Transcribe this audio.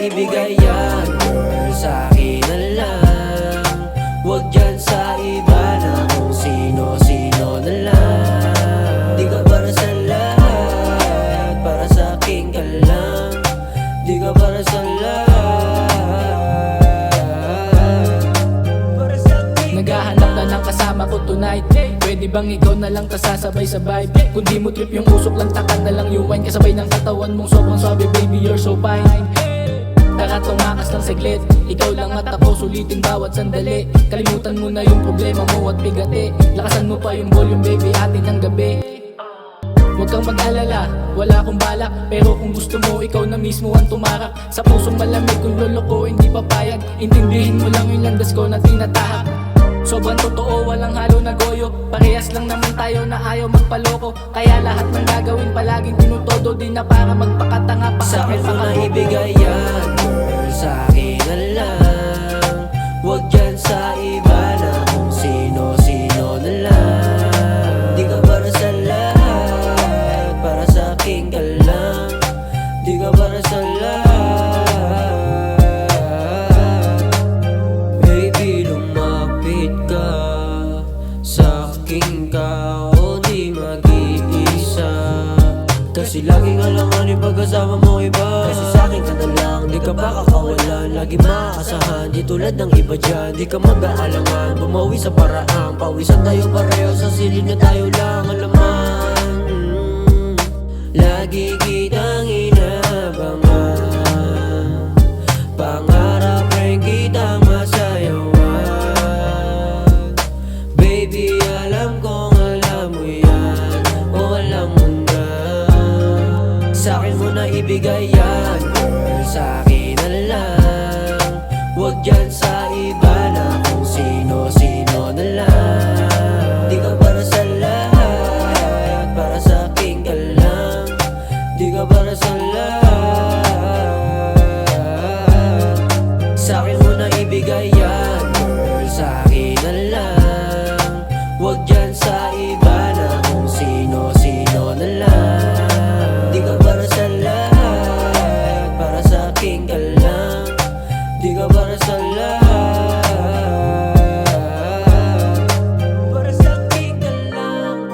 ibigay yan, girl, sa'kin na lang. Huwag dyan sa iba na kung sino-sino na lang. Di ka para sa lahat, para sa'kin ka lang. Di ka para sa lahat, para sa'kin. Naghahanap na ng kasama ko tonight. Pwede bang ikaw na lang tasasabay-sabay? Kung di mo trip yung usok lang, takad na lang yung wine. Kasabay ng katawan mong sobrang swabe, baby you're so fine. Tara tumakas ng saglit, ikaw lang at ako, sulitin bawat sandali. Kalimutan mo na yung problema mo at bigati. Lakasan mo pa yung volume baby, atin ang gabi. Huwag kang mag-alala, wala akong balak. Pero kung gusto mo, ikaw na mismo ang tumarak. Sa pusong malamig kung loloko, hindi papayag. Intindihin mo lang yung landas ko na tinatahak. Sobrang totoo, walang halo na goyo. Parehas lang naman tayo na ayaw magpaloko. Kaya lahat ng gagawin palaging tinutodo. Di na para magpakatanga pa. Sa'kin mo na ibigay yan, girl, sa'kin na lang. Huwag dyan sa iba na kung sino-sino na lang. Di ka para sa lahat, para sa'kin ka lang. Di ka para sa lahat. Baby, lumapit ka, sa'kin ka o di mag-iisa. Kasi laging alanganin pagkasama mo iba. Kasi sa'kin ka na lang, di ka ba kakawalan. Lagi makakasahan, di tulad ng iba dyan. Di ka mag-aalangan, bumawi sa paraan. Pawisan tayo pareho, sa silid na tayo lang alaman. Lagi kitang inaabangan, pangarap rin kitang masayawan. Baby, alam kong alam mo yan, o alam mo na. Sa'kin mo na ibigay yan, girl, sa'kin na lang. Huwag dyan sa iba na kung sino-sino na lang. Di ka para sa lahat, para sa'kin ka lang. Di ka para sa lahat. Sa'kin mo na ibigay yan, girl, sa'kin na lang. Huwag dyan sa iba na kung sino-sino na lang. Di ka para sa lahat, para sa'kin ka lang. Di ka para sa lahat, para sa'kin ka lang.